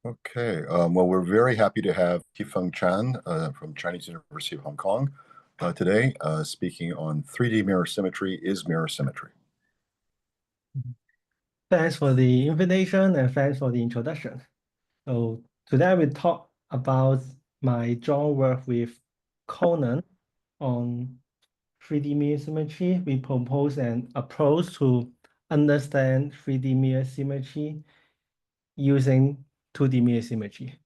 Okay, well, we're very happy to have Fung Chan from Chinese University of Hong Kong today, speaking on 3D mirror symmetry is mirror symmetry. Thanks for the invitation and thanks for the introduction. So today we talk about my joint work with Conan on 3D mirror symmetry. We propose an approach to understand 3D mirror symmetry using 2D mirror symmetry.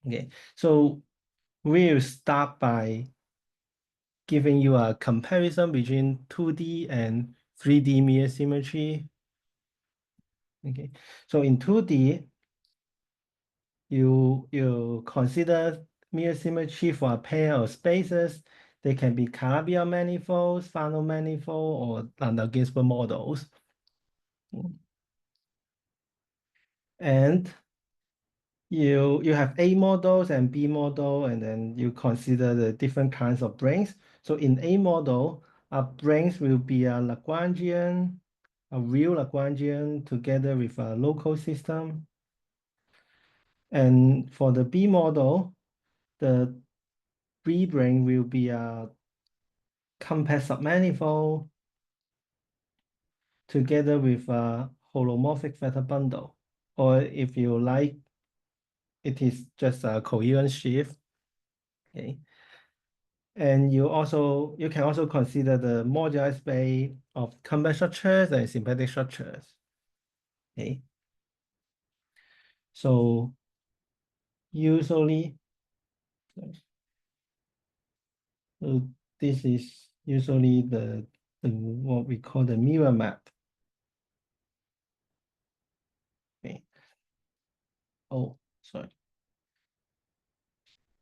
Okay, so we'll start by giving you a comparison between 2D and 3D mirror symmetry. Okay, so in 2D, you consider mirror symmetry for a pair of spaces. They can be Calabi manifolds, Fano manifold, or Landau-Ginzburg models. And you have A models and B model, and then you consider the different kinds of branes. So in A model, our branes will be a Lagrangian, a real Lagrangian together with a local system. And for the B model, the B brane will be a compact submanifold together with a holomorphic vector bundle. Or if you like, it is just a coherent shift. Okay. And you can also consider the moduli space of compact structures and symplectic structures. Okay. So usually, so this is usually the what we call the mirror map. Okay. Oh, sorry.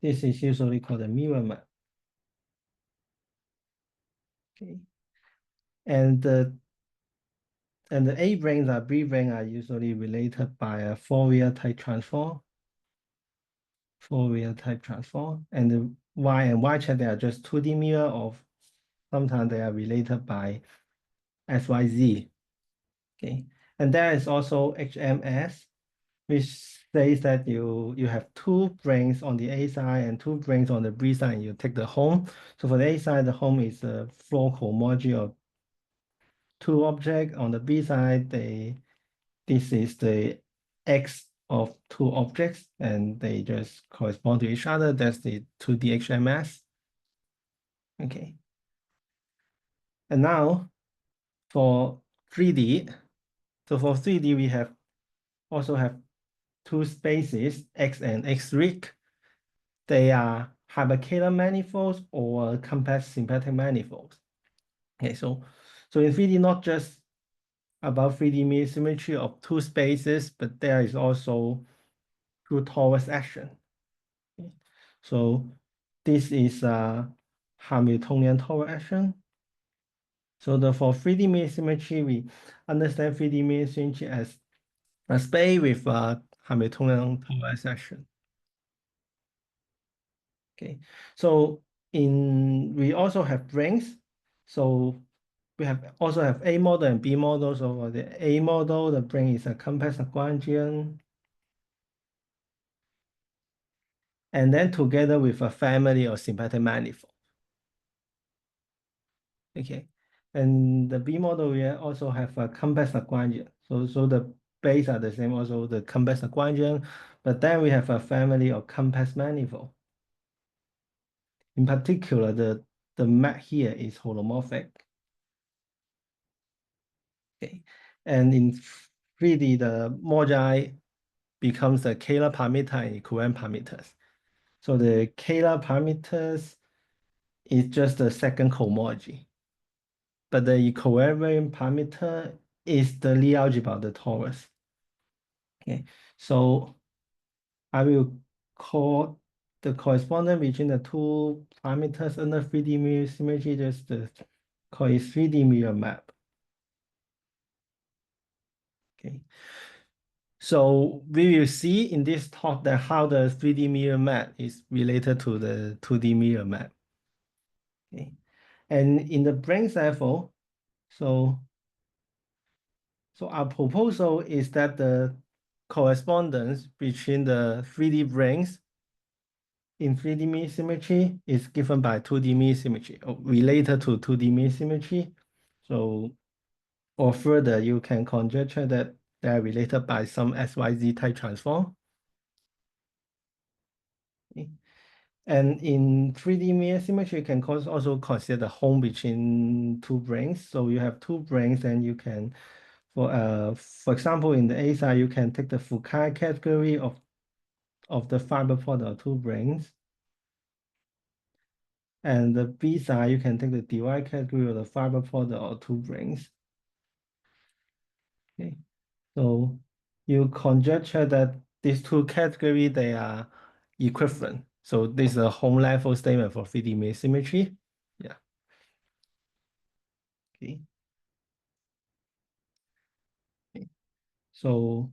This is usually called a mirror map. Okay. And the A branes and B brane are usually related by a Fourier-type transform. Fourier-type transform. And the Y and Y chat, they are just 2D mirror, or sometimes they are related by SYZ. Okay. And there is also HMS, which says that you have two branes on the A side and two branes on the B side, and you take the home. So for the A side, the home is a floor cohomology of two objects. On the B side, this is the X of two objects, and they just correspond to each other. That's the 2D HMS. Okay. And now for 3D, so for 3D, we also have two spaces, X and X rig. They are hyperkähler manifolds or compact symplectic manifolds. Okay, so in 3D, not just about 3D mirror symmetry of two spaces, but there is also two torus action. Okay. So this is a Hamiltonian torus action. So for 3D mirror symmetry, we understand 3D mirror symmetry as a space with a Hamiltonian torus action. Okay, so we also have branes. So we also have A model and B model. So for the A model, the brane is a compact Lagrangian. And then together with a family of symplectic manifold. Okay, and the B model we also have a compact Lagrangian. So the base are the same, also the compact Lagrangian, but then we have a family of compact manifold. In particular, the map here is holomorphic. Okay, and in 3D, the moduli becomes the Kähler parameter and equivariant parameters. So the Kähler parameters is just the second cohomology, but the equivariant parameter is the Lie algebra of the torus. Okay, so I will call the correspondence between the two parameters under 3D mirror symmetry just call it 3D mirror map. Okay. So we will see in this talk that how the 3D mirror map is related to the 2D mirror map. Okay. And in the branes level, so our proposal is that the correspondence between the 3D branes in 3D mirror symmetry is given by 2D mirror symmetry, or related to 2D mirror symmetry. So, or further, you can conjecture that they are related by some SYZ-type transform. Okay. And in 3D mirror symmetry, you can also consider the home between two branes. So you have two branes, and you can, for example, in the A side, you can take the Foucault category of the fiber product of two branes. And the B side, you can take the dy category of the fiber product of two branes. Okay, so you conjecture that these two categories, they are equivalent. So this is a home level statement for 3D mirror symmetry. Yeah. Okay. Okay. So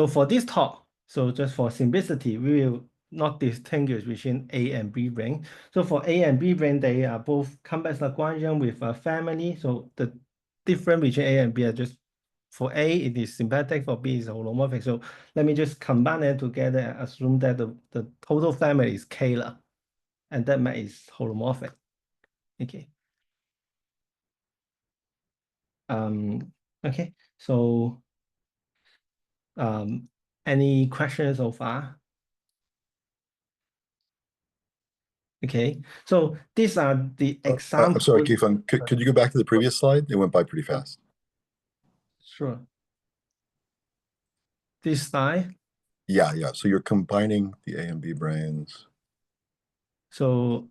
for this talk, so just for simplicity, we will not distinguish between A and B brane. So for A and B brane, they are both convex Lagrangian with a family. So the difference between A and B are just, for A, it is symplectic, for B is holomorphic. So let me just combine it together and assume that the total family is Kähler, and that map is holomorphic. Okay. Okay, so any questions so far? Okay, so these are the I'm examples. sorry, Kifeng, could you go back to the previous slide? It went by pretty fast. Sure. This slide. Yeah. So you're combining the A and B branes. So,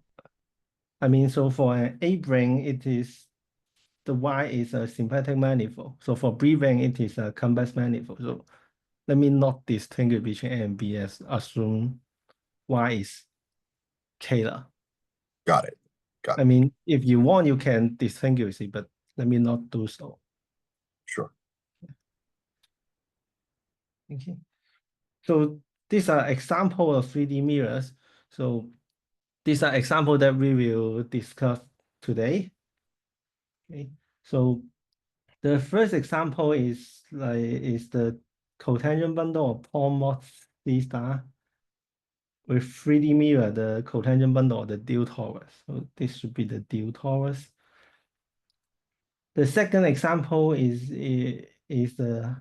I mean, so for an A brane, it is, the Y is a symplectic manifold. So for B brane, it is a convex manifold. So let me not distinguish between A and B, as assume Y is Kähler. Got it. I mean, if you want, you can distinguish it, but let me not do so. Sure. Okay. So these are examples of 3D mirrors. So these are examples that we will discuss today. Okay. So the first example is the cotangent bundle of point mod C star with 3D mirror, the cotangent bundle of the dual torus. So this should be the dual torus. The second example is the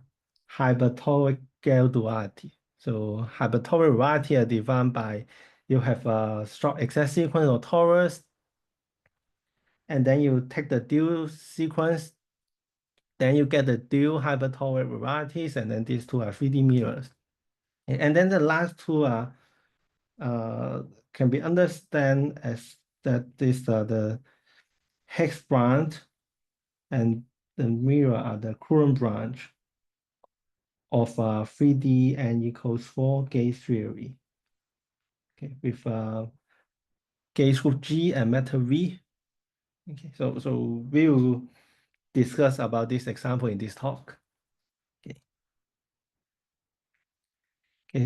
hypertoric Gale duality. So hypertoric duality are defined by, you have a short exact sequence of torus, and then you take the dual sequence, then you get the dual hypertoric varieties, and then these two are 3D mirrors. And then the last two are can be understood as that these are the hex branch, and the mirror are the Coulomb branch of 3D n equals 4 gauge theory. Okay, with gauge group G and matter V. Okay, so we will discuss about this example in this talk. Okay,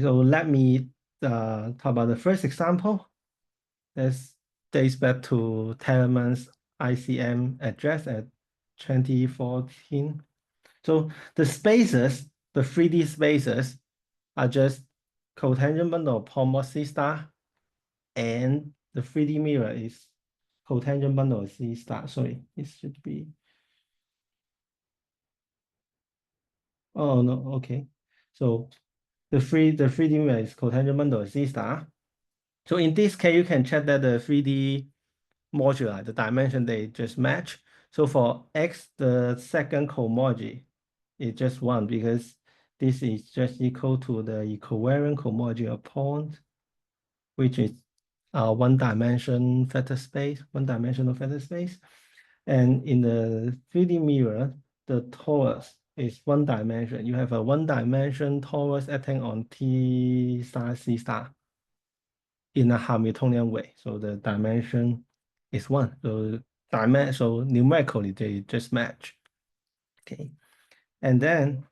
so let me talk about the first example. This dates back to Telemann's ICM address at 2014. So the spaces, the 3D spaces, are just cotangent bundle of point mod C star, and the 3D mirror is cotangent bundle of C star. Sorry, it should be. Oh no, okay. So the 3D mirror is cotangent bundle of C star. So in this case, you can check that the 3D moduli, the dimension, they just match. So for X, the second cohomology is just 1, because this is just equal to the equivariant cohomology of point, which is one-dimensional vector space. And in the 3D mirror, the torus is one dimension. You have a one-dimension torus acting on T star C star in a Hamiltonian way. So the dimension is 1. So numerically, they just match. Okay. And then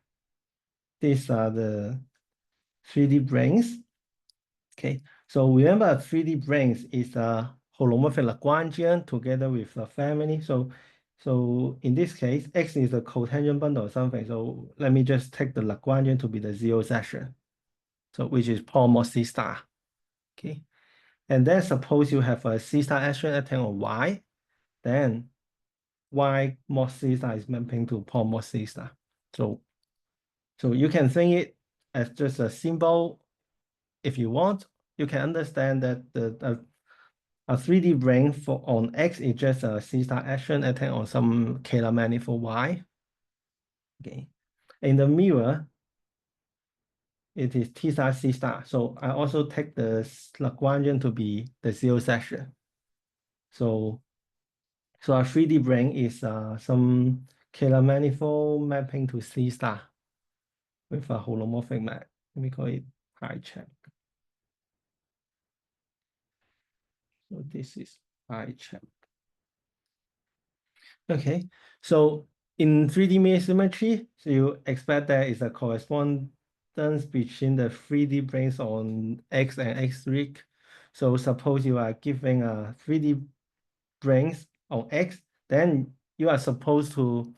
these are the 3D branes. Okay. So remember, 3D branes is a holomorphic Lagrangian together with a family. So So in this case, X is a cotangent bundle or something. So let me just take the Lagrangian to be the zero section. So which is Paul mod C star. Okay. And then suppose you have a C star action acting on Y, then Y mod C star is mapping to Paul mod C star. So you can think it as just a symbol. If you want, you can understand that a 3D brane for on X is just a C star action acting on some Kähler manifold Y. Okay. In the mirror, it is T star C star. So I also take the Lagrangian to be the zero section. So a 3D brane is some Kähler manifold mapping to C star with a holomorphic map. Let me call it pi check. So this is pi check. Okay, so in 3D mirror symmetry, so you expect there is a correspondence between the 3D branes on X and X rig. So suppose you are giving a 3D branes on X, then you are supposed to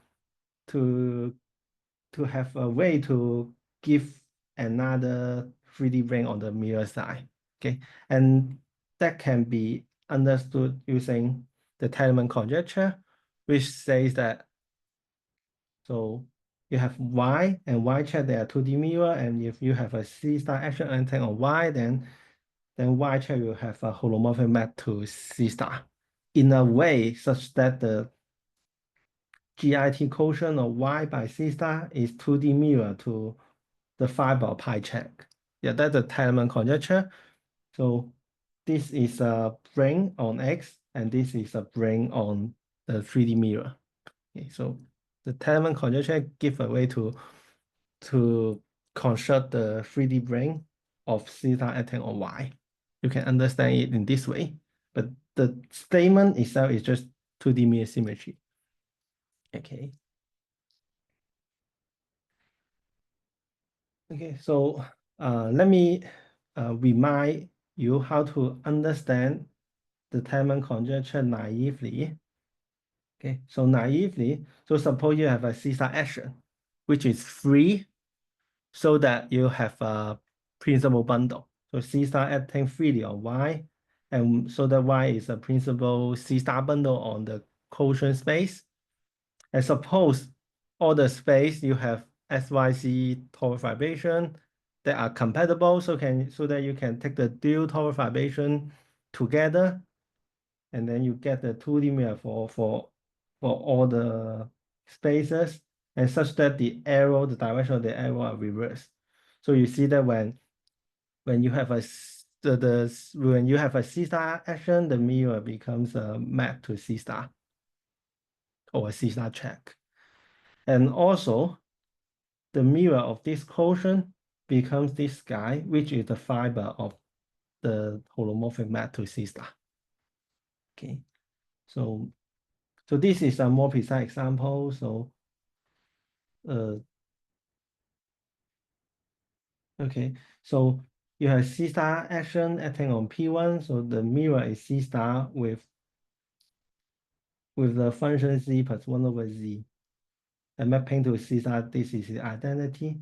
have a way to give another 3D brane on the mirror side. Okay, and that can be understood using the Telemans conjecture, which says that so you have Y and Y check, they are 2D mirror, and if you have a C star action acting on Y, then Y check will have a holomorphic map to C star in a way such that the GIT quotient of Y by C star is 2D mirror to the fiber of pi check. Yeah, that's the Telemans conjecture. So this is a brane on X, and this is a brane on the 3D mirror. Okay, so the Telemans conjecture give a way to construct the 3D brane of C star acting on Y. You can understand it in this way, but the statement itself is just 2D mirror symmetry. Okay. Okay, so let me remind you how to understand the Telemans conjecture naively. Okay, so naively, so suppose you have a C star action, which is free, so that you have a principal bundle. So C star acting freely on Y, and so that Y is a principal C star bundle on the quotient space. And suppose all the space you have SYZ torus vibration that are compatible, so that you can take the dual torus vibration together, and then you get the 2D mirror for all the spaces, and such that the direction of the arrow are reversed. So you see that when you have a when you have a C star action, the mirror becomes a map to C star or a C star check. And also the mirror of this quotient becomes this guy, which is the fiber of the holomorphic map to C star. Okay, so this is a more precise example. So okay, so you have C star action acting on P1, so the mirror is C star with the function Z plus 1 over Z. And mapping to C star, this is the identity.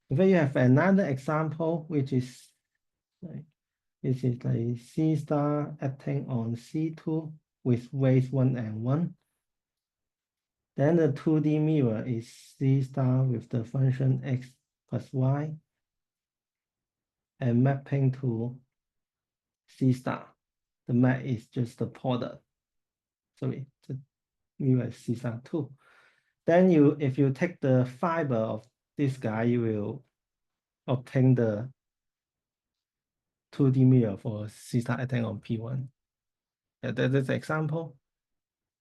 In fact, you have another example, which is this is like C star acting on C2 with weights 1 and 1. Then the 2D mirror is C star with the function X plus Y and mapping to C star. The map is just the product. Sorry, the mirror is C star 2. Then if you take the fiber of this guy, you will obtain the 2D mirror for C star acting on P1. Yeah, that is the example.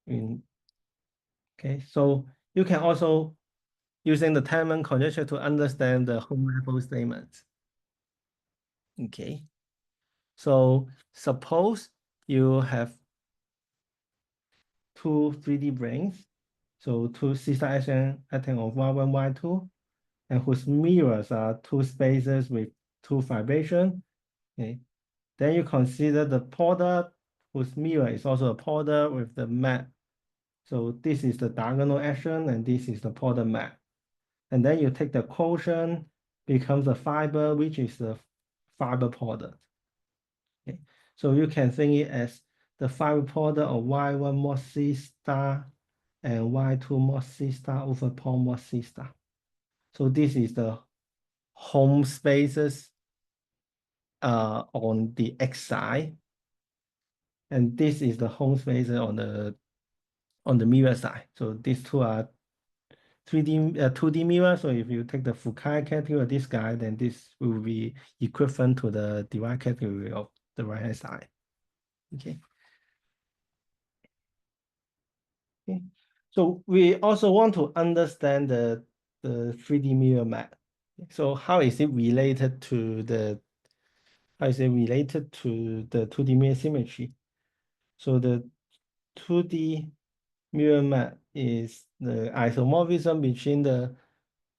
Okay, so you can also using the Telemans conjecture to understand the home level statements. Okay, so suppose you have two 3D branes, so two C star action acting on Y1, Y2, and whose mirrors are two spaces with two vibration. Okay, then you consider the product whose mirror is also a product with the map So this is the diagonal action, and this is the product map. And then you take the quotient, becomes a fiber, which is the fiber product. Okay. So you can think it as the fiber product of y1 mod c star and y2 mod c star over Paul mod c star. So this is the home spaces on the x side, and this is the home spaces on the mirror side. So these two are 2D mirror. So if you take the Foucault category of this guy, then this will be equivalent to the derived category of the right hand side. Okay. Okay. So we also want to understand the 3D mirror map. So how is it related to the 2D mirror symmetry? So the 2D mirror map is the isomorphism between the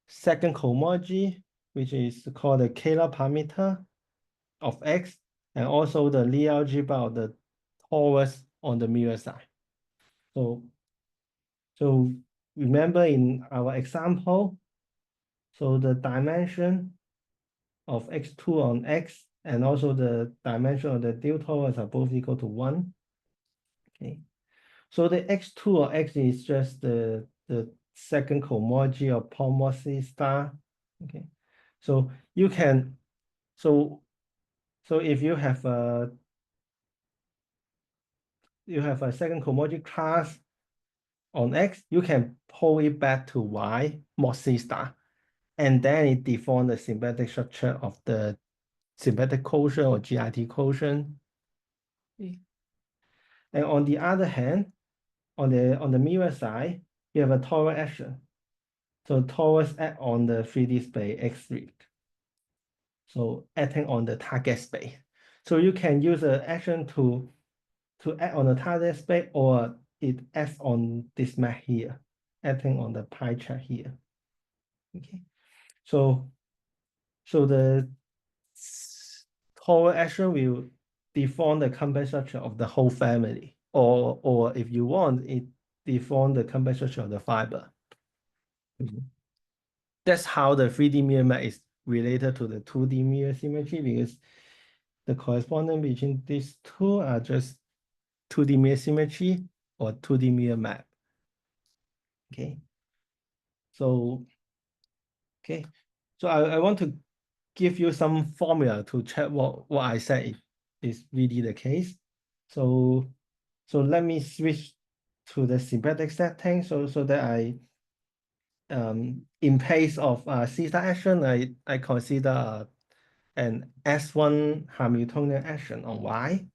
second cohomology, which is called the Kähler parameter of X, and also the Lie algebra of the torus on the mirror side. So remember in our example, so the dimension of x2 on X and also the dimension of the dual torus are both equal to 1. Okay. So the x2 or X is just the second cohomology of Paul mod c star. Okay. So you can, so if you have a second cohomology class on X, you can pull it back to Y mod c star, and then it defines the symplectic structure of the symplectic quotient or GIT quotient. And on the other hand, on the mirror side, you have a torus action. So torus act on the 3D space X3. So acting on the target space. So you can use an action to act on the target space, or it acts on this map here, acting on the pie chart here. Okay. So the torus action will define the complex structure of the whole family, or if you want, it define the complex structure of the fiber. That's how the 3D mirror map is related to the 2D mirror symmetry, because the correspondence between these two are just 2D mirror symmetry or 2D mirror map. Okay. So I want to give you some formula to check what I said is really the case. So let me switch to the symplectic setting so that I in place of theta action, I consider an S1 Hamiltonian action on Y.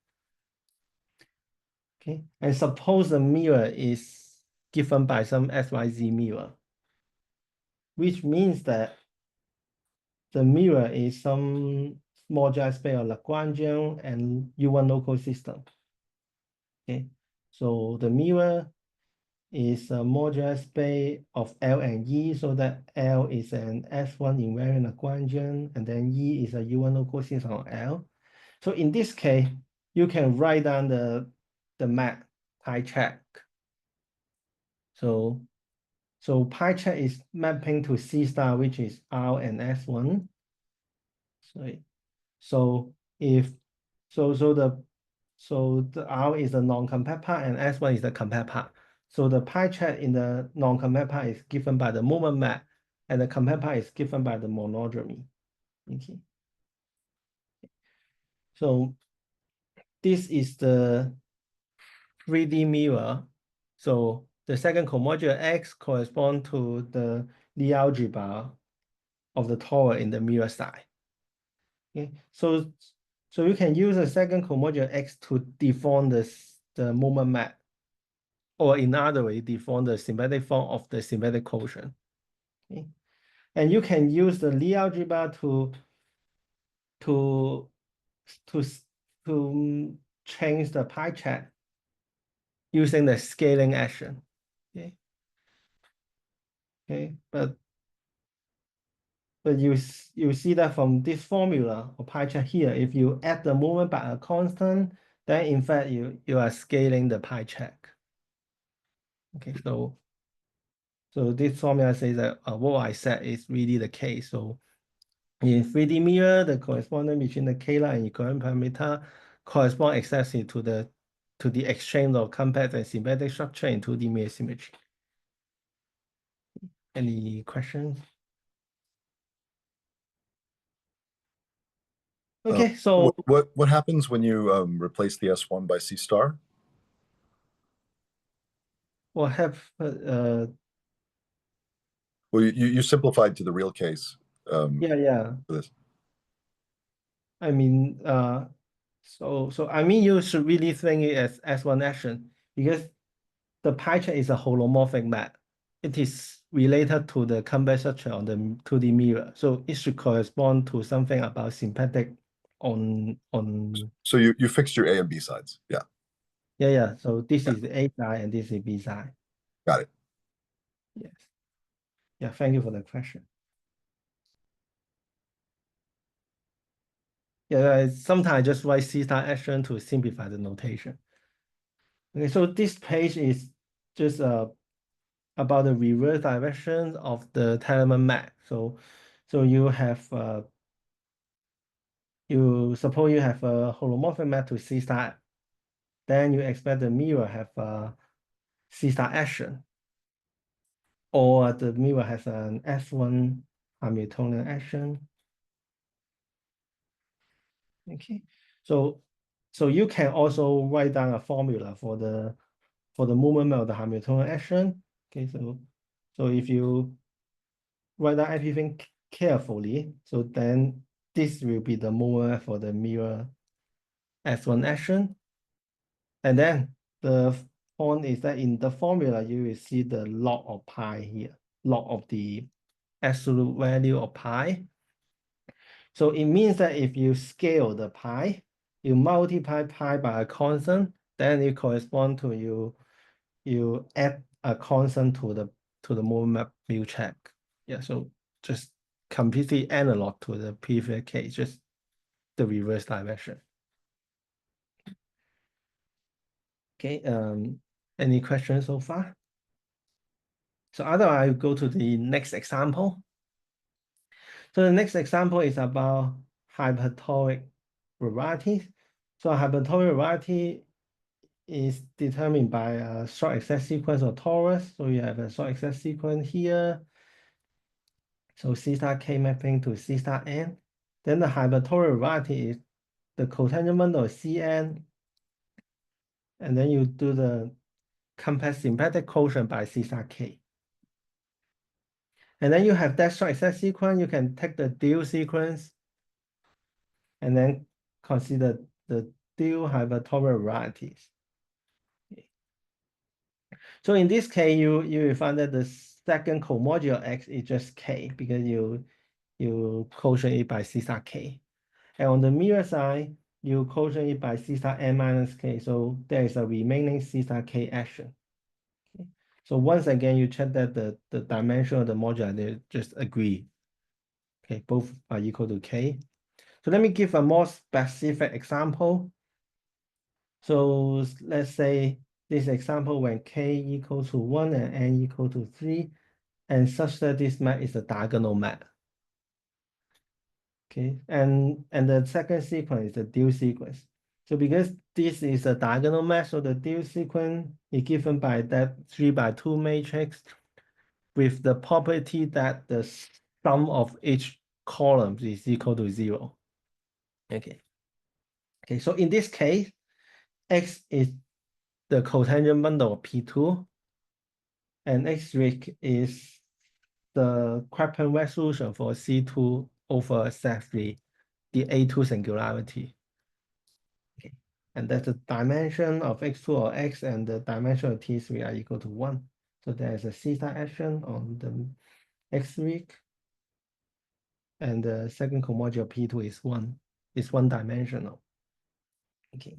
Okay, and suppose the mirror is given by some SYZ mirror, which means that the mirror is some small J space of Lagrangian and U1 local system. Okay, so the mirror is a modular space of L and E, so that L is an S1 invariant Lagrangian, and then E is a U1 local system of L. So in this case, you can write down the map pie chart. So pie chart is mapping to C star, which is R and S1. So the R is the non-compact part and S1 is the compact part. So the pie chart in the non-compact part is given by the moment map, and the compact part is given by the monodromy. Okay. So this is the 3D mirror. So the second cohomology X corresponds to the Lie algebra of the torus in the mirror side. Okay. So you can use the second cohomology X to define the moment map, or in other way, define the symplectic form of the symplectic quotient. Okay. And you can use the Lie algebra to change the pie chart using the scaling action. Okay. Okay, but you see that from this formula of pie chart here, if you add the moment by a constant, then in fact you are scaling the pie chart. Okay, so this formula says that what I said is really the case. So in 3D mirror, the correspondence between the Kähler and equivariant parameter correspond exactly to the exchange of compact and symplectic structure in 2D mirror symmetry. Any questions? Okay, so what happens when you replace the S1 by C star? we'll have Well, you simplified to the real case. yeah. For this. I mean, so I mean, you should really think it as S1 action because the pie chart is a holomorphic map. It is related to the compact structure on the 2D mirror, so it should correspond to something about symplectic on. So you fixed your A and B sides. Yeah. Yeah. So this is the A side and this is B side. Got it. Yes. Yeah. Thank you for the question. Yeah, sometimes I just write C star action to simplify the notation. Okay, so this page is just about the reverse direction of the Telemann map. So you have you suppose you have a holomorphic map to C star, then you expect the mirror have a C star action, or the mirror has an S1 Hamiltonian action. Okay, so you can also write down a formula for the movement of the Hamiltonian action. Okay, so if you write down everything carefully, so then this will be the movement for the mirror S1 action. And then the point is that in the formula, you will see the log of pi here, log of the absolute value of pi. So it means that if you scale the pi, you multiply pi by a constant, then it corresponds to you add a constant to the movement mu check. Yeah, so just completely analog to the previous case, just the reverse direction. Okay, any questions so far? So otherwise, I'll go to the next example. So the next example is about hypertoric varieties. So hypertoric variety is determined by a short exact sequence of torus. So you have a short exact sequence here. So C star K mapping to C star N. Then the hypertoric variety is the cotangent bundle of Cn. And then you do the compact symplectic quotient by C star K. And then you have that short exact sequence. You can take the dual sequence and then consider the dual hypertoric varieties. Okay. So in this case, you will find that the second comodular X is just K because you quotient it by C star K. And on the mirror side, you quotient it by C star N minus K. So there is a remaining C star K action. Okay. So once again, you check that the dimension of the modular, they just agree. Okay, both are equal to K. So let me give a more specific example. So let's say this example when K equal to 1 and N equal to 3, and such that this map is a diagonal map. Okay, and the second sequence is the dual sequence. So because this is a diagonal map, so the dual sequence is given by that 3x2 matrix with the property that the sum of each column is equal to 0. Okay. Okay, so in this case, X is the cotangent bundle of P2, and X-rig is the Krappin resolution for C2 over Z3, the A2 singularity. Okay, and that's the dimension of X2 or X and the dimension of T3 are equal to 1. So there's a C star action on the X-rig, and the second comodular P2 is one dimensional. Okay.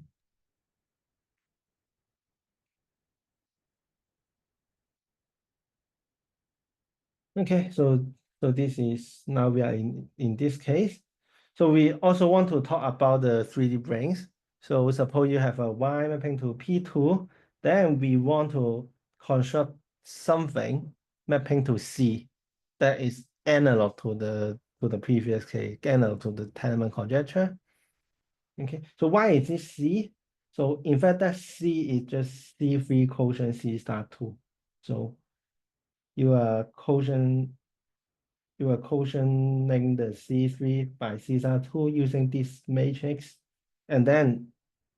Okay, so this is now we are in this case. So we also want to talk about the 3D branes. So suppose you have a Y mapping to P2, then we want to construct something mapping to C that is analog to the previous case, analog to the Tenement conjecture. Okay, so why is it C? So in fact, that C is just C3 quotient C star 2. So you are quotienting the C3 by C star 2 using this matrix, and then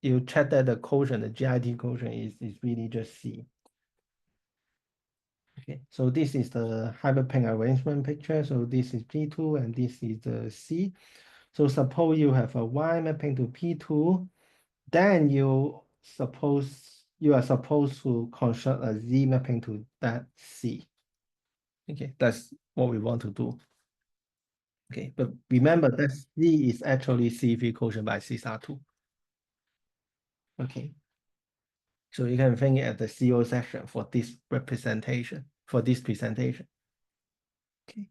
you check that the quotient, the GID quotient is really just C. Okay, so this is the hyperplane arrangement picture. So this is P2 and this is the C. So suppose you have a Y mapping to P2, then you are supposed to construct a Z mapping to that C. Okay, that's what we want to do. Okay, but remember that C is actually C3 quotient by C star 2. Okay, so you can think it at the CO section for this representation, for this presentation. Okay,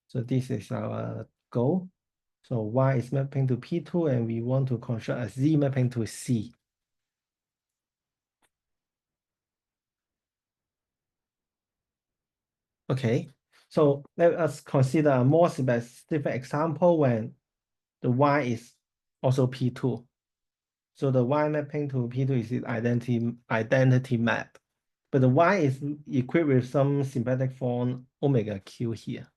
so this is our goal. So Y is mapping to P2 and we want to construct a Z mapping to C. Okay, so let us consider a more specific example when the Y is also P2. So the Y mapping to P2 is its identity map. But the Y is equipped with some symplectic form omega Q here.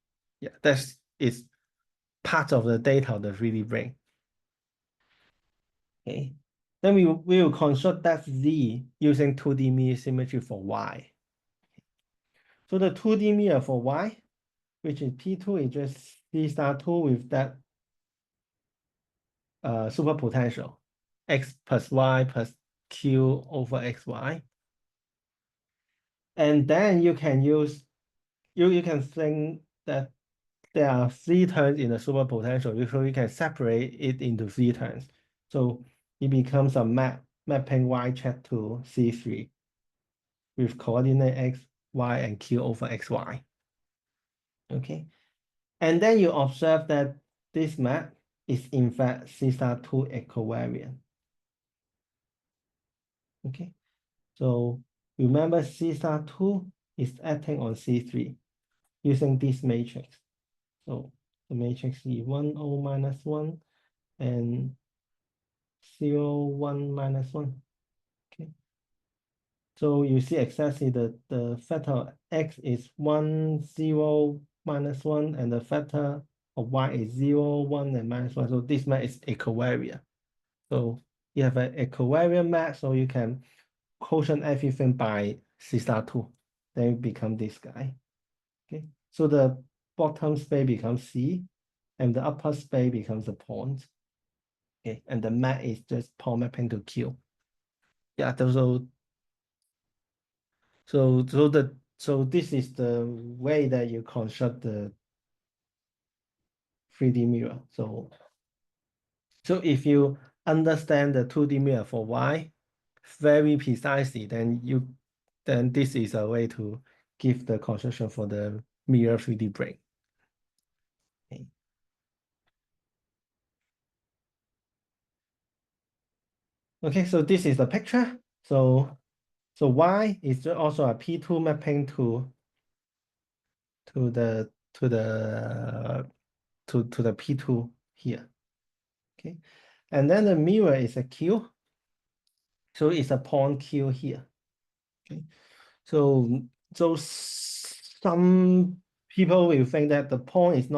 Yeah, that is part of the data of the 3D brane. Okay, then we will construct that Z using 2D mirror symmetry for Y. So the 2D mirror for Y, which is P2, is just C star 2 with that superpotential, X plus Y plus Q over XY. And then you can use, you can think that there are 3 terms in the superpotential, so you can separate it into 3 terms. So it becomes a mapping Y check to C3 with coordinate X, Y, and Q over XY. Okay. And then you observe that this map is in fact C star 2 equivariant. Okay. So remember C star 2 is acting on C3 using this matrix. So the matrix is 1, 0, minus 1, and 0, 1, minus 1. Okay. So you see exactly the factor X is 1, 0, minus 1, and the factor of Y is 0, 1, and minus 1. So this map is equivariant. So you have an equivariant map, so you can quotient everything by C star 2. Then it becomes this guy. Okay. So the bottom space becomes C, and the upper space becomes a point. Okay, and the map is just point mapping to Q. Yeah, so this is the way that you construct the 3D mirror. So if you understand the 2D mirror for Y very precisely, then this is a way to give the construction for the mirror 3D brane. Okay. Okay, so this is the picture. So Y is also a P2 mapping to the P2 here. Okay, and then the mirror is a Q. So it's a point Q here. Okay, so some people will think that the point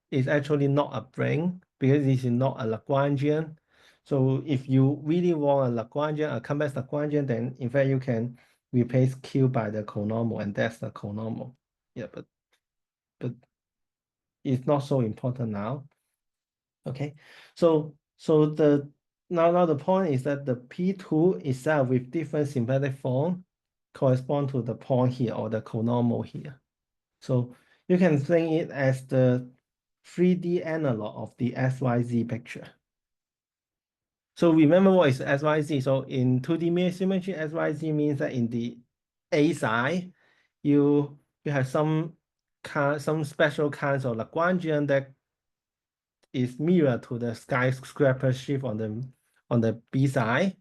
is actually not a brane because it is not a Lagrangian. So if you really want a Lagrangian, a convex Lagrangian, then in fact you can replace Q by the conormal, and that's the conormal. Yeah, but it's not so important now. Okay, so now the point is that the P2 itself with different symplectic form correspond to the point here or the conormal here. So you can think it as the 3D analog of the SYZ picture. So remember what is SYZ? So in 2D mirror symmetry, SYZ means that in the A side, you have some special kinds of Lagrangian that is mirror to the skyscraper shift on the B side,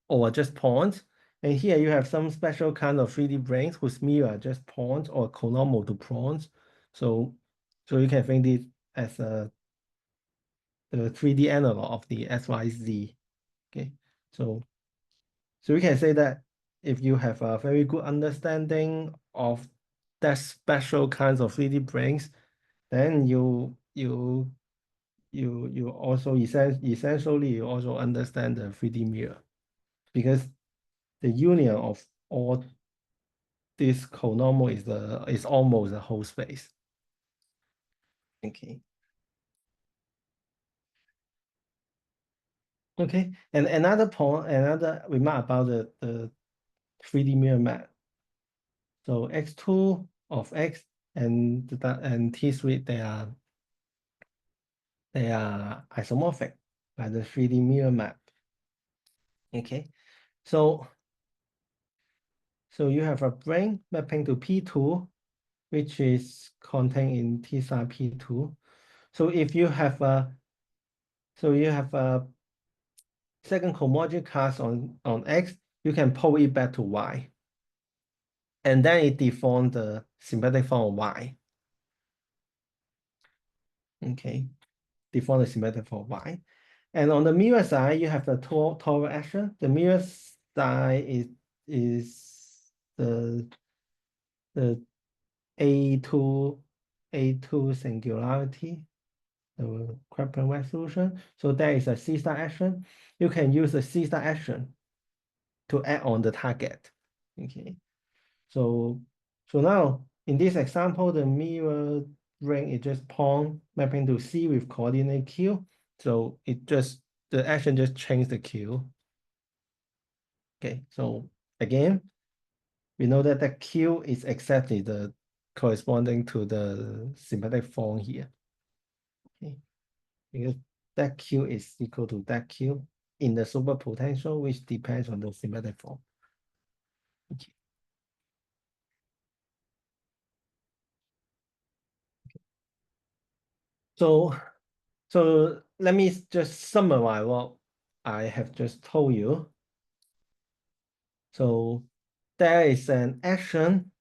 or just points. And here you have some special kind of 3D branes whose mirror are just points or conormal to points. So you can think this as the 3D analog of the SYZ. Okay, so we can say that if you have a very good understanding of that special kinds of 3D branes, then you also essentially you also understand the 3D mirror, because the union of all this conormal is almost a whole space. Okay. Okay, and another remark about the 3D mirror map. So x2 of x and T3 they are isomorphic by the 3D mirror map. Okay, so you have a brane mapping to P2, which is contained in T star P2. So if you have a second cohomology class on X, you can pull it back to Y. And then it deforms the symplectic form of Y. Okay, deform the symplectic form of Y. And on the mirror side, you have the torus action. The mirror side is the A2 singularity, the Kraepelin solution. So there is a C star action. You can use the C star action to add on the target. Okay, so now in this example, the mirror ring is just point mapping to C with coordinate Q. So the action just changed the Q. Okay, so again, we know that the Q is exactly the corresponding to the symplectic form here. Okay, because that Q is equal to that Q in the superpotential, which depends on the symplectic form. Okay. So let me just summarize what I have just told you. So there is an action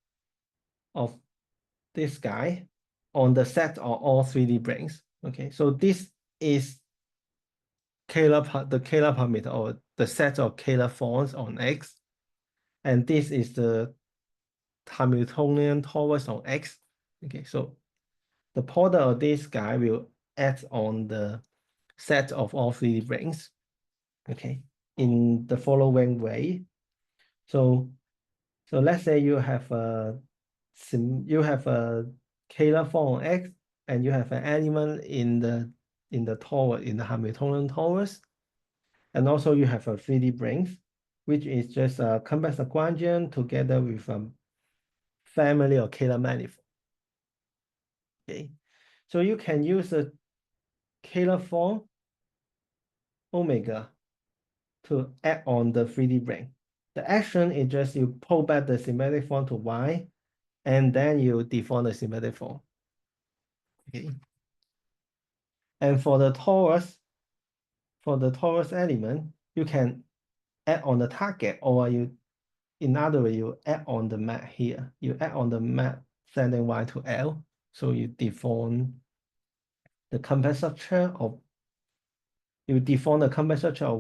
of this guy on the set of all 3D branes. Okay, so this is the Kähler parameter, or the set of Kähler forms on X, and this is the Hamiltonian torus on X. Okay, so the product of this guy will act on the set of all 3D branes. Okay, in the following way. So let's say you have a Kähler form on X, and you have an element in the torus, in the Hamiltonian torus, and also you have a 3D branes, which is just a complex Lagrangian together with a family of Kähler manifold. Okay, so you can use a Kähler form omega to add on the 3D brane. The action is just you pull back the symplectic form to Y, and then you deform the symplectic form. Okay. And for the torus element, you can add on the target, or in other way, you add on the map here. You add on the map sending Y to L. So you deform the complex structure of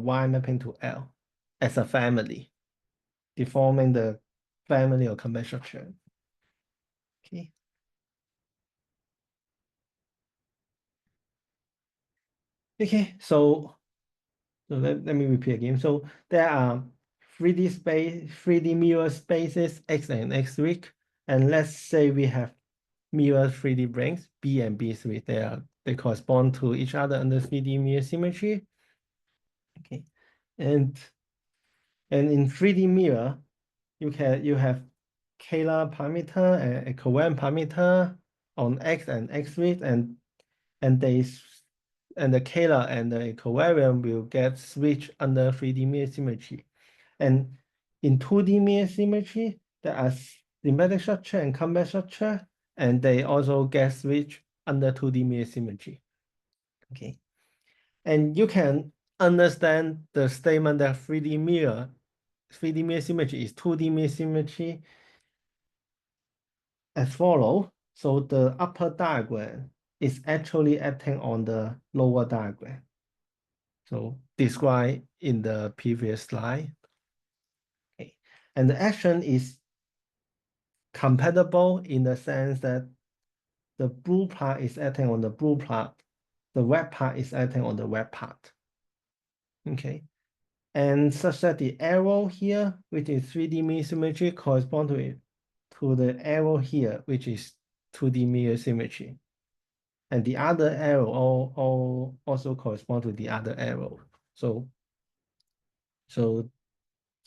Y mapping to L as a family, deforming the family of complex structure. Okay. Okay, so let me repeat again. So there are 3D mirror spaces X and X3, and let's say we have mirror 3D branes B and B3. They correspond to each other under 3D mirror symmetry. Okay, and in 3D mirror, you have Kähler parameter and equivariant parameter on X and X3, and the Kähler and the equivariant will get switched under 3D mirror symmetry. And in 2D mirror symmetry, there are symplectic structure and complex structure, and they also get switched under 2D mirror symmetry. Okay, and you can understand the statement that 3D mirror 3D mirror symmetry is 2D mirror symmetry as follow. So the upper diagram is actually acting on the lower diagram. So described in the previous slide. Okay. And the action is compatible in the sense that the blue part is acting on the blue part, the red part is acting on the red part. Okay. And such that the arrow here, which is 3D mirror symmetry, correspond to the arrow here, which is 2D mirror symmetry. And the other arrow all also correspond to the other arrow. So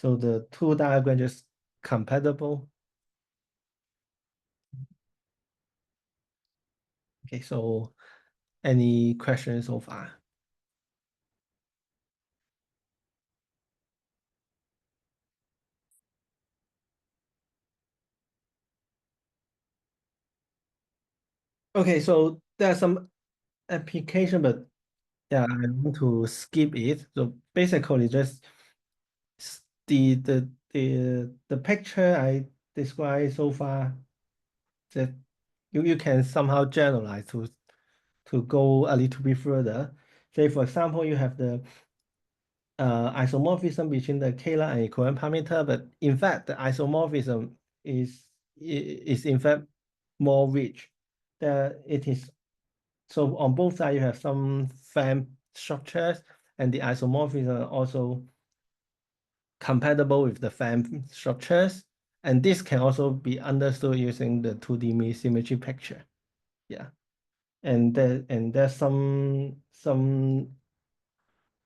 the two diagrams just compatible. Okay, so any questions so far? Okay, so there's some application, but yeah, I want to skip it. So basically just the picture I described so far, that you can somehow generalize to go a little bit further. Say for example, you have the isomorphism between the Kähler and equivariant parameter, but in fact the isomorphism is in fact more rich. It is so on both sides you have some fan structures, and the isomorphism are also compatible with the fan structures, and this can also be understood using the 2D mirror symmetry picture. Yeah, and there's some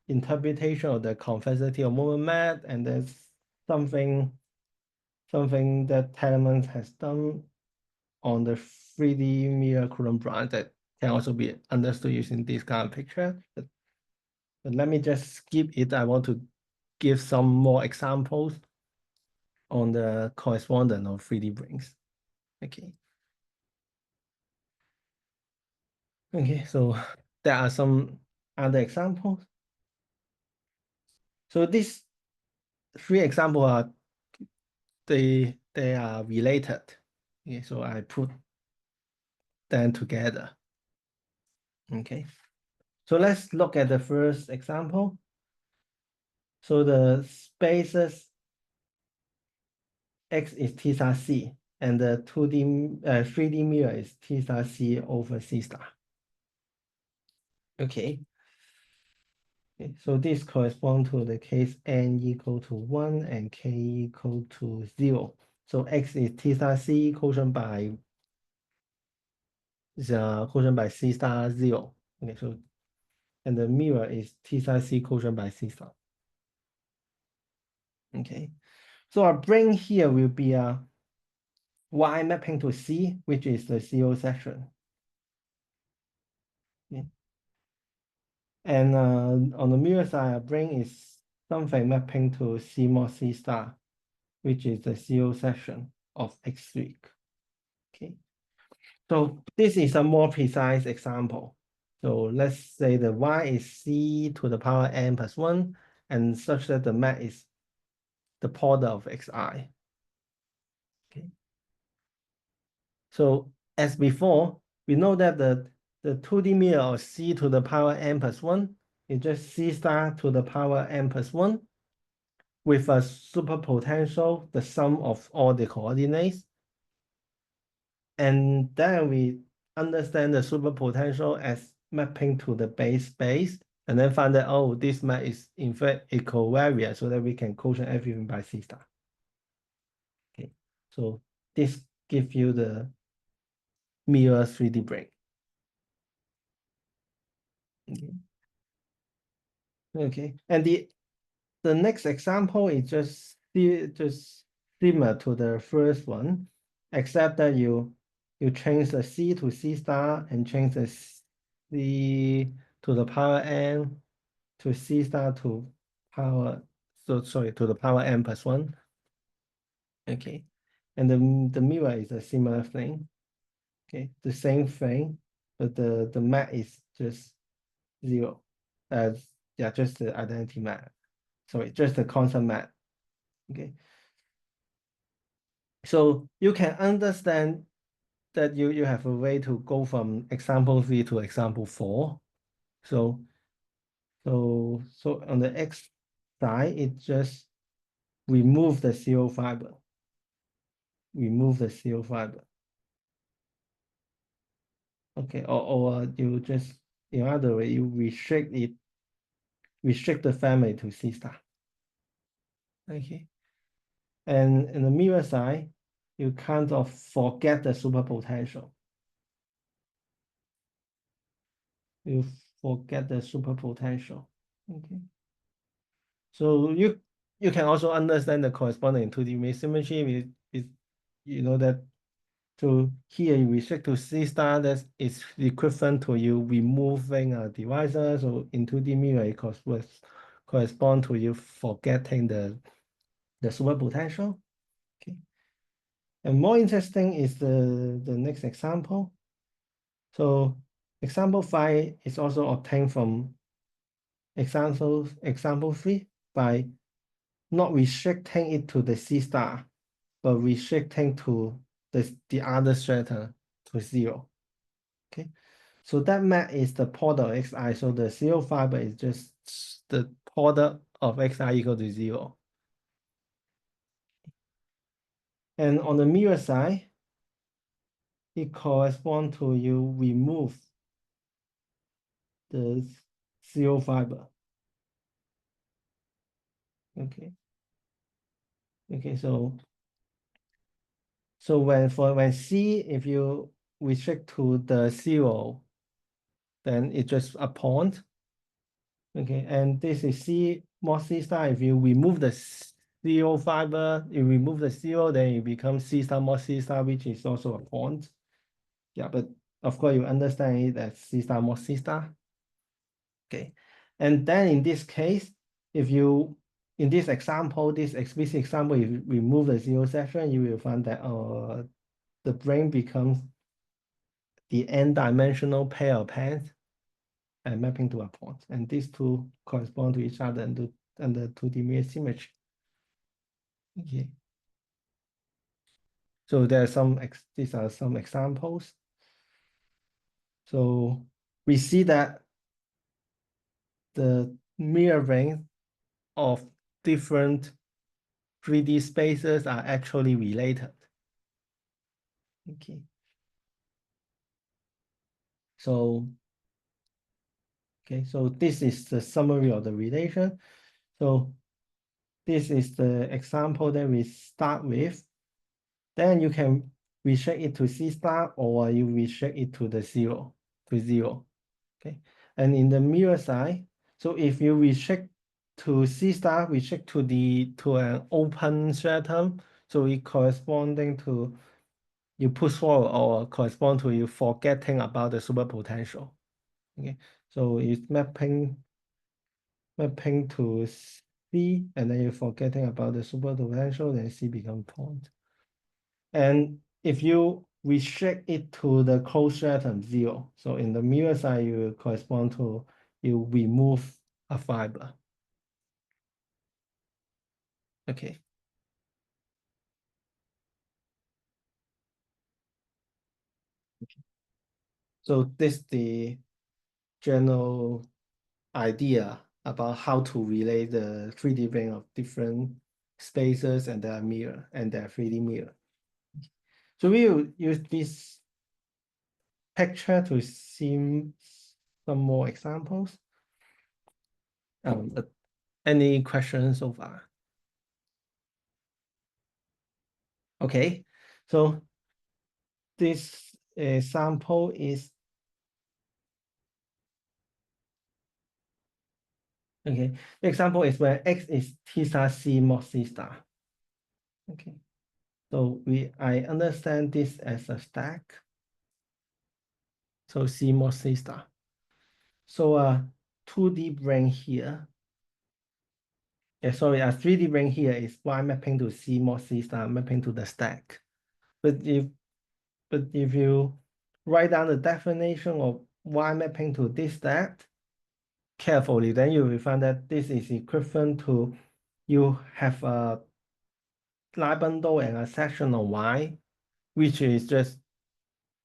interpretation of the convexity of moment map, and there's something that Telemans has done on the 3D mirror Coulomb branch that can also be understood using this kind of picture. But let me just skip it. I want to give some more examples on the correspondence of 3D branes. Okay. Okay, so there are some other examples. So these three examples are they are related. Okay, so I put them together. Okay, so let's look at the first example. So the spaces X is theta C, and the 3D mirror is theta C over C star. Okay. Okay, so this corresponds to the case n equal to 1 and k equal to 0. So X is theta C quotient by C star 0. Okay, so and the mirror is theta C quotient by C star. Okay, so our brane here will be a Y mapping to C, which is the 0 section. Okay. And on the mirror side, our brane is something mapping to C mod C star, which is the 0 section of X3. Okay, so this is a more precise example. So let's say the Y is C to the power n plus 1, and such that the map is the product of Xi. Okay. So as before, we know that the 2D mirror of C to the power n plus 1 is just C star to the power n plus 1 with a superpotential, the sum of all the coordinates. And then we understand the superpotential as mapping to the base space, and then find that, oh, this map is in fact equivariant, so that we can quotient everything by C star. Okay, so this gives you the mirror 3D brane. Okay. Okay, and the next example is just similar to the first one, except that you change the C to C star and change the C to the power n to C star to power, so sorry, to the power n plus 1. Okay, and the mirror is a similar thing. Okay, the same thing, but the map is just 0. Yeah, just the identity map. Sorry, just the constant map. Okay. So you can understand that you have a way to go from example 3 to example 4. So on the X side, it just remove the CO fiber. Remove the CO fiber. Okay, or you just, in other way, you restrict the family to C star. Okay. And in the mirror side, you kind of forget the superpotential. You forget the superpotential. Okay. So you can also understand the corresponding 2D symmetry with you know that. So here you restrict to C star, that is equivalent to you removing a divisor. So in 2D mirror, it correspond to you forgetting the superpotential. Okay. And more interesting is the next example. So example 5 is also obtained from example 3 by not restricting it to the C star, but restricting to the other stratum to 0. Okay, so that map is the product of xi. So the CO fiber is just the product of xi equal to 0. And on the mirror side, it corresponds to you remove the CO fiber. Okay. Okay, so when C, if you restrict to the 0, then it's just a point. Okay, and this is C mod C star. If you remove the CO fiber, you remove the CO, then it becomes C star mod C star, which is also a point. Yeah, but of course you understand it as C star mod C star. Okay, and then in this case, if you, in this example, this explicit example, if you remove the 0 section, you will find that the brane becomes the n-dimensional pair of pairs and mapping to a point. And these two correspond to each other and the 2D mirror symmetry. Okay. So there are these are some examples. So we see that the mirroring of different 3D spaces are actually related. Okay. So, so this is the summary of the relation. So this is the example that we start with. Then you can restrict it to C star, or you restrict it to the 0, to 0. Okay. And in the mirror side, so if you restrict to C star, restrict to an open stratum, so it corresponding to you push forward or correspond to you forgetting about the superpotential. Okay. So it's mapping to C, and then you're forgetting about the superpotential, then C become point. And if you restrict it to the closed stratum 0, so in the mirror side, you correspond to, you remove a fiber. Okay. So this is the general idea about how to relate the 3D plane of different spaces and their mirror and their 3D mirror. So we will use this picture to see some more examples. Any questions so far? Okay, so this example is, okay, the example is where X is T star C mod C star. Okay, so I understand this as a stack. So C mod C star. So 2D brane here. Yeah, sorry, a 3D brane here is Y mapping to C mod C star mapping to the stack. But if you write down the definition of Y mapping to this stack carefully, then you will find that this is equivalent to you have a line bundle and a section of Y, which is just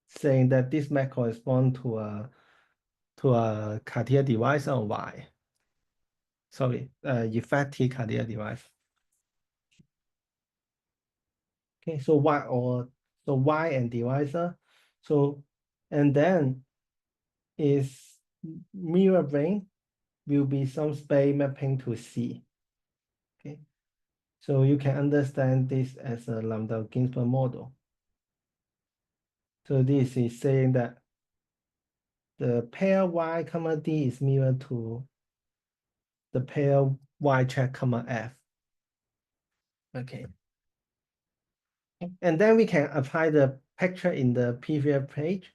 saying that this map corresponds to a Cartier divisor of Y. Sorry, effective Cartier divisor. Okay, so Y and divisor. So and then is mirror brane will be some space mapping to C. Okay, so you can understand this as a lambda Ginsburg model. So this is saying that the pair Y comma D is mirror to the pair Y check comma F. Okay. And then we can apply the picture in the previous page.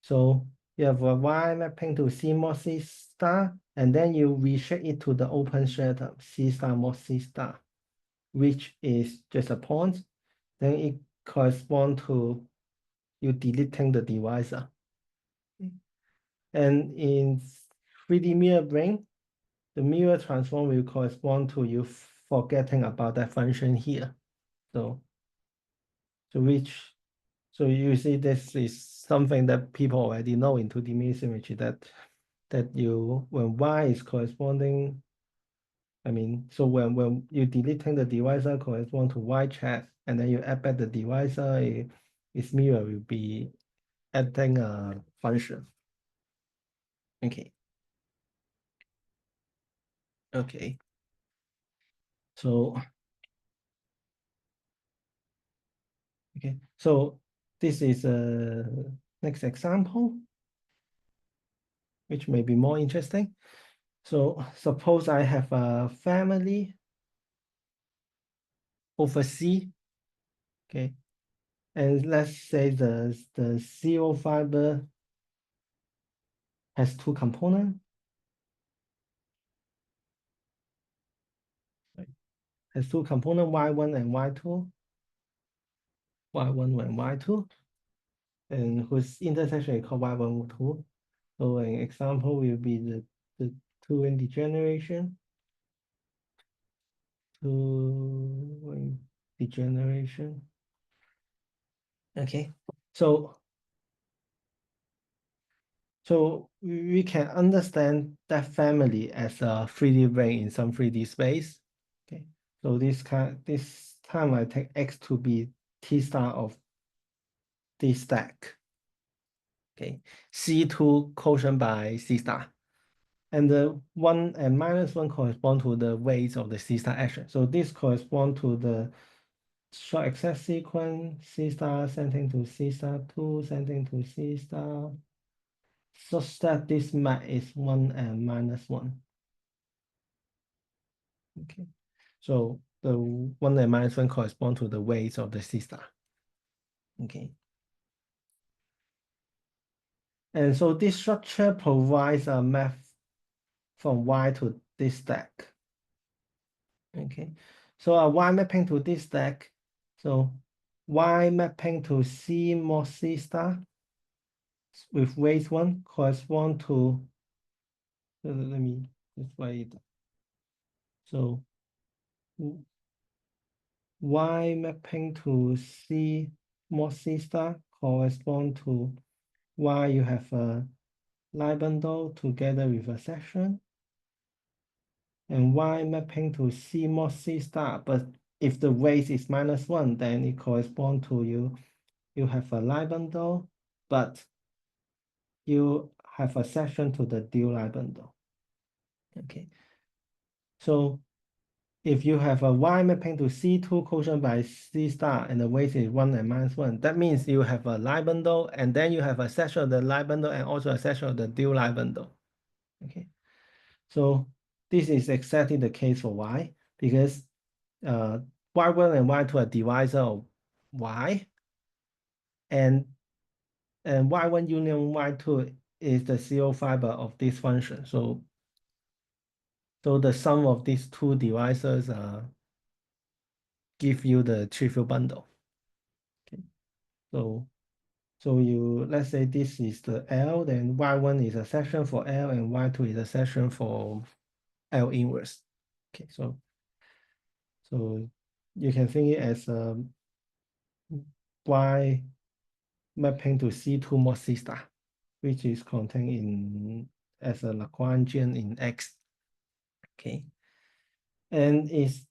So you have a Y mapping to C mod C star, and then you reshape it to the open stratum C star mod C star, which is just a point. Then it corresponds to you deleting the divisor. And in 3D mirror brane, the mirror transform will correspond to you forgetting about that function here. So you see this is something that people already know in 2D mirror symmetry that when Y is corresponding, I mean, so when you deleting the divisor correspond to Y check, and then you add back the divisor, its mirror will be adding a function. Okay. Okay. So okay, so this is a next example, which may be more interesting. So suppose I have a family over C, okay, and let's say the CO fiber has two components, right? Has two components, Y1 and Y2, Y1 and Y2, and whose intersection is called Y1 2. So an example will be the two in degeneration. To degeneration. Okay, so we can understand that family as a 3D ring in some 3D space. Okay, so this time I take X to be T star of this stack. Okay, C2 quotient by C star. And the 1 and -1 correspond to the weights of the C star action. So this corresponds to the short access sequence, C star sending to C star 2, sending to C star, such that this map is 1 and -1. Okay, so the 1 and -1 correspond to the weights of the C star. Okay. And so this structure provides a map from Y to this stack. Okay, so a Y mapping to this stack. So Y mapping to C mod C star with weight 1 correspond to, let me just write it. So Y mapping to C mod C star correspond to Y you have a line bundle together with a section, and Y mapping to C mod C star, but if the weight is -1, then it corresponds to you have a line bundle, but you have a section to the dual line bundle. Okay, so if you have a Y mapping to C2 quotient by C star and the weight is 1 and -1, that means you have a line bundle, and then you have a section of the line bundle and also a section of the dual line bundle. Okay, so this is exactly the case for Y, because Y1 and Y2 are divisor of Y, and Y1 union Y2 is the CO fiber of this function. So the sum of these two divisors give you the trivial bundle. Okay, so let's say this is the L, then Y1 is a section for L and Y2 is a section for L inverse. Okay, so you can think it as a Y mapping to C2 mod C star, which is contained in as a Lagrangian in X. Okay. And its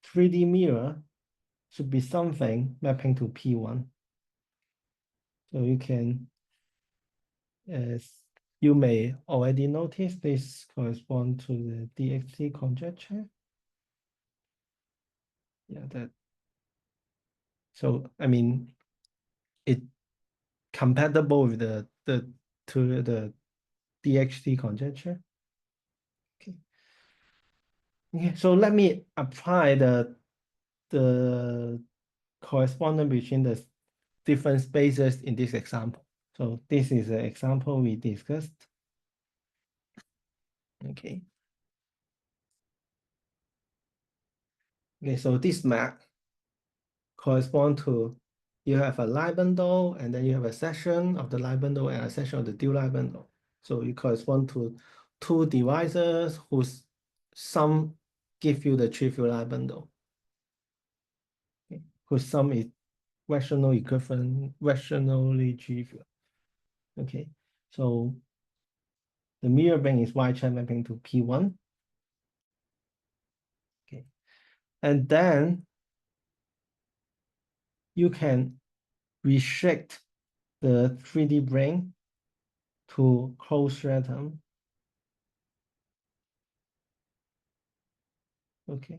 3D mirror should be something mapping to P1. So you can, as you may already notice, this corresponds to the DXT conjecture. Yeah, that. So I mean, it compatible with the DXT conjecture. Okay. Okay. So let me apply the correspondence between the different spaces in this example. So this is an example we discussed. Okay. Okay, so this map corresponds to, you have a line bundle and then you have a section of the line bundle and a section of the dual line bundle. So you correspond to two devices whose sum give you the trivial line bundle. Okay. Whose sum is rational equivalent, rationally trivial. Okay, so the mirror brane is Y-chat mapping to P1. Okay, and then you can restrict the 3D brane to closed stratum. Okay,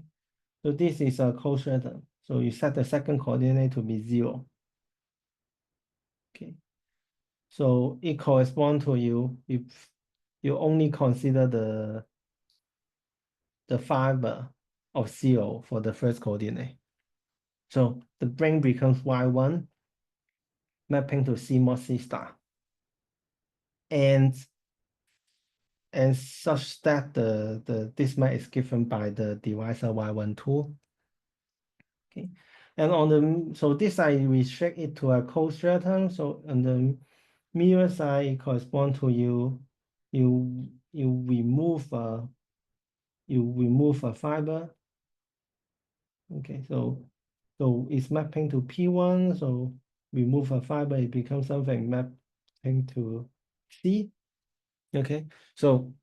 so this is a closed stratum. So you set the second coordinate to be 0. Okay, so it corresponds to you if you only consider the fiber of 0 for the first coordinate. So the brane becomes Y1 mapping to C mod C star. And such that this map is given by the divisor Y12. Okay. And on the, so this side we restrict it to a closed stratum. So on the mirror side, it corresponds to you remove a fiber. Okay, so it's mapping to P1. So remove a fiber, it becomes something mapping to C. Okay, so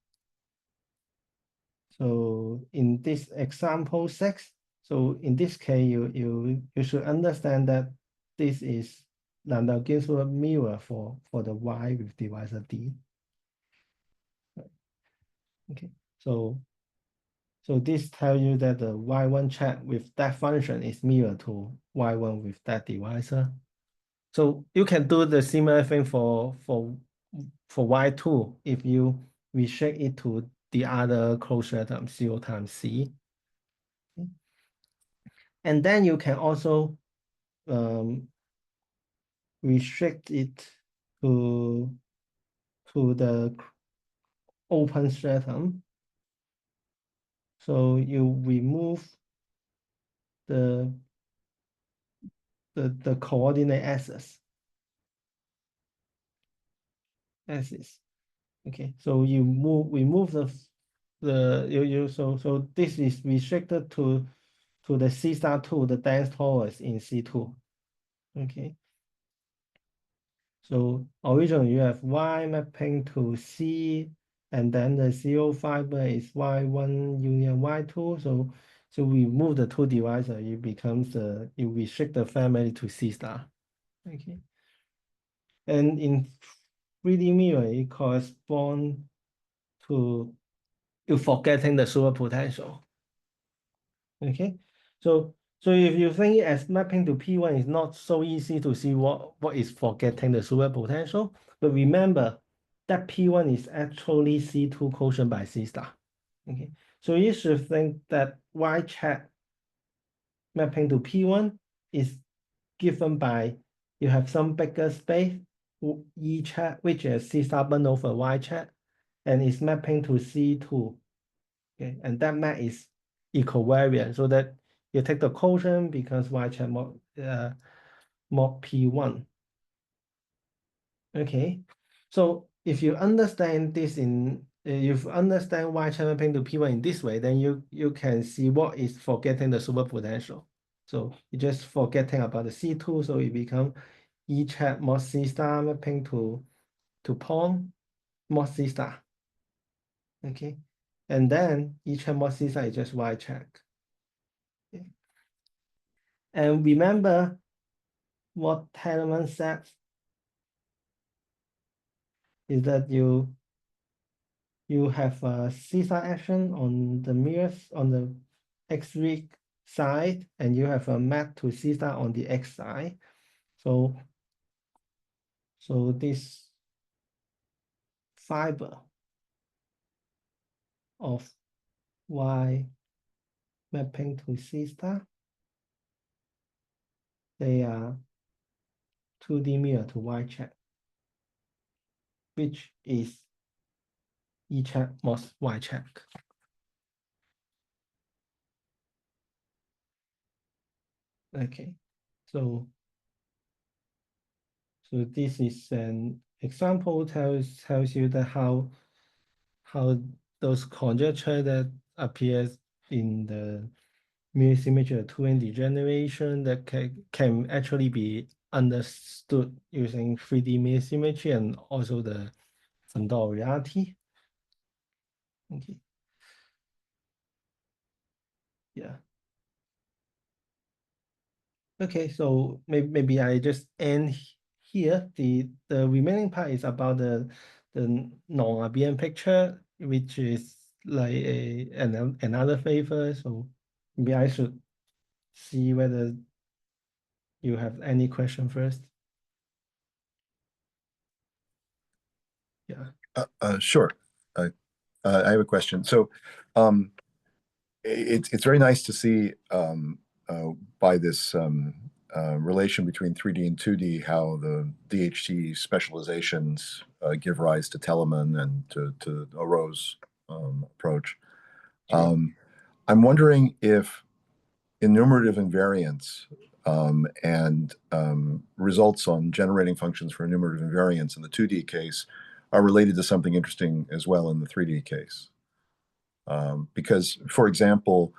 in this example 6, so in this case, you should understand that this is Landau Ginzburg mirror for the Y with divisor D. Okay, so this tells you that the Y1 chat with that function is mirror to Y1 with that divisor. So you can do the similar thing for Y2 if you restrict it to the other closed stratum 0 times C. And then you can also restrict it to the open stratum. So you remove the coordinate axis. Okay, so you remove so this is restricted to the C star 2, the dense torus in C2. Okay. So originally you have Y mapping to C, and then the CO fiber is Y1 union Y2. So we move the two divisor, it becomes you restrict the family to C star. Okay. And in 3D mirror, it corresponds to you forgetting the superpotential. Okay. So if you think as mapping to P1 is not so easy to see what is forgetting the superpotential, but remember that P1 is actually C2 quotient by C star. Okay, so you should think that Y chat mapping to P1 is given by you have some bigger space E chat, which is C star bundle for Y chat, and is mapping to C2. Okay, and that map is equivariant, so that you take the quotient because Y chat mod P1. Okay, so if you understand this in if you understand Y-channel mapping to P1 in this way, then you can see what is forgetting the superpotential. So you just forgetting about the C2, so it become E chat mod C star mapping to pawn mod C star. Okay, and then E chat mod C star is just Y check. Okay. And remember what Telemann said is that you have a C star action on the mirrors on the X-rig side, and you have a map to C star on the X side. So this fiber of Y mapping to C star, they are 2D mirror to Y check, which is E check mod Y check. Okay, so this is an example tells you that how those conjecture that appears in the mirror symmetry of 2N degeneration that can actually be understood using 3D mirror symmetry and also the fundamental reality. Okay. Yeah. Okay, so maybe I just end here. The remaining part is about the non-abelian picture, which is like another favor. So maybe I should see whether you have any question first. Yeah. Sure. I have a question. So, it's very nice to see by this relation between 3D and 2D how the DHT specializations give rise to Telemann and to Aro's approach. I'm wondering if enumerative invariance and results on generating functions for enumerative invariance in the 2D case are related to something interesting as well in the 3D case. Because, for example,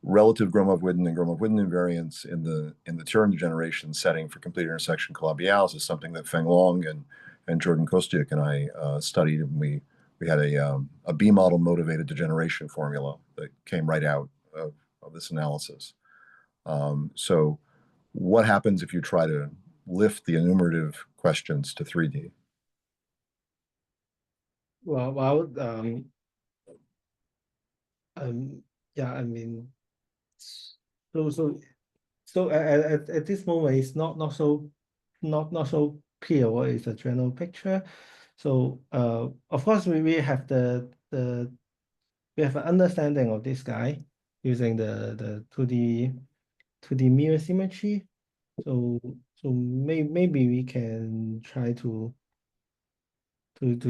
relative Gromov-Witten and Gromov-Witten invariance in the Turing degeneration setting for complete intersection calabi-Yal's is something that Feng Long and Jordan Kostyuk and I studied, and we had a B model motivated degeneration formula that came right out of this analysis. So what happens if you try to lift the enumerative questions to 3D? Well, yeah, I mean, so at this moment, it's not so clear what is the general picture. So of course we have we have an understanding of this guy using the 2D mirror symmetry. So maybe we can try to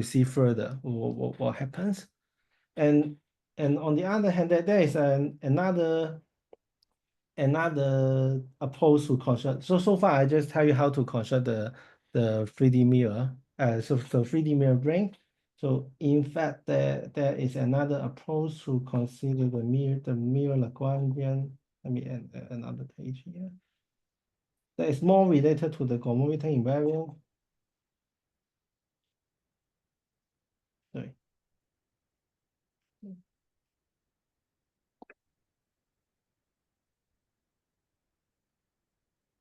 see further what happens. And on the other hand, there is another approach to construct. So far I just tell you how to construct the 3D mirror. So 3D mirror brane. So in fact, there is another approach to consider the mirror Lagrangian. Let me add another page here. That is more related to the Gromov-Witten invariant. Sorry.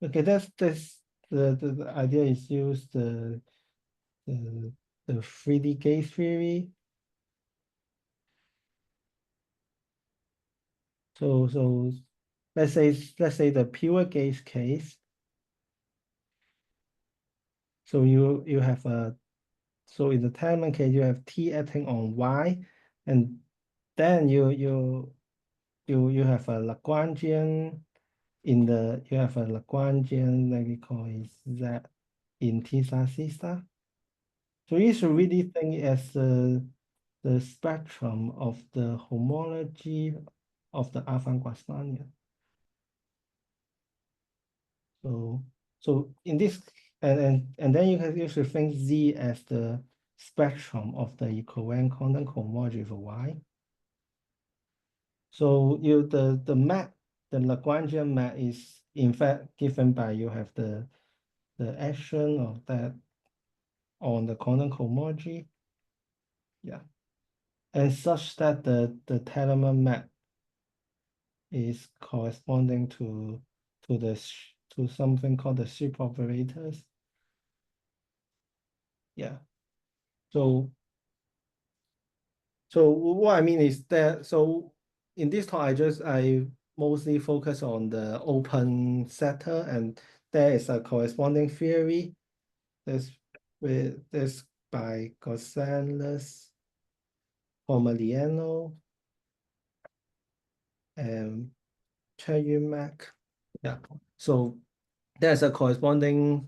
Okay, that's the idea is use the 3D gauge theory. So let's say the pure gauge case. So you have so in the Telemann case you have T acting on Y, and then you have a Lagrangian you have a Lagrangian, let me call it Z in T star C star. So you should really think as the spectrum of the homology of the Alpha-Grassmannian. So in this and then you should think Z as the spectrum of the equivariant quantum cohomology for Y. So the map, the Lagrangian map is in fact given by you have the action of that on the quantum cohomology. Yeah. And such that the Telemann map is corresponding to something called the ship operators. Yeah. So what I mean is that, so in this talk, I mostly focus on the open sector, and there is a corresponding theory that's by Gonzalez, Pomaliano, and Cheyumak. Yeah. So there's a corresponding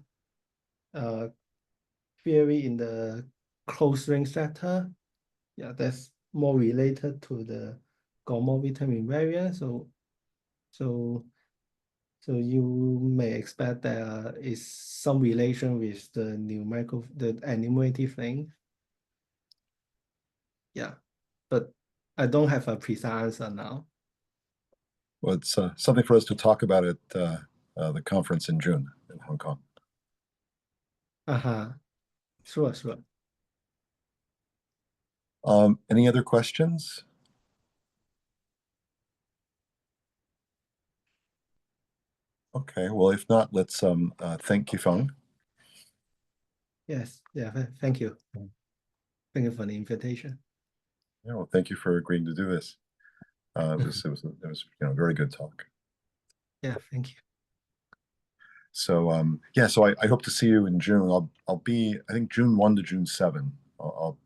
theory in the closed ring sector. Yeah, that's more related to the Gaumont-Witten invariant. So you may expect there is some relation with the enumerative thing. Yeah, but I don't have a precise answer now. Well, it's something for us to talk about at the conference in June in Hong Kong. Sure. Any other questions? Okay, well, if not, let's thank you, Fung. Yes, yeah, thank you. Thank you for the invitation. Yeah, well, thank you for agreeing to do this. It was a very good talk. Yeah, thank you. So yeah, so I hope to see you in June. I'll be, I think, June 1 to June 7. I'll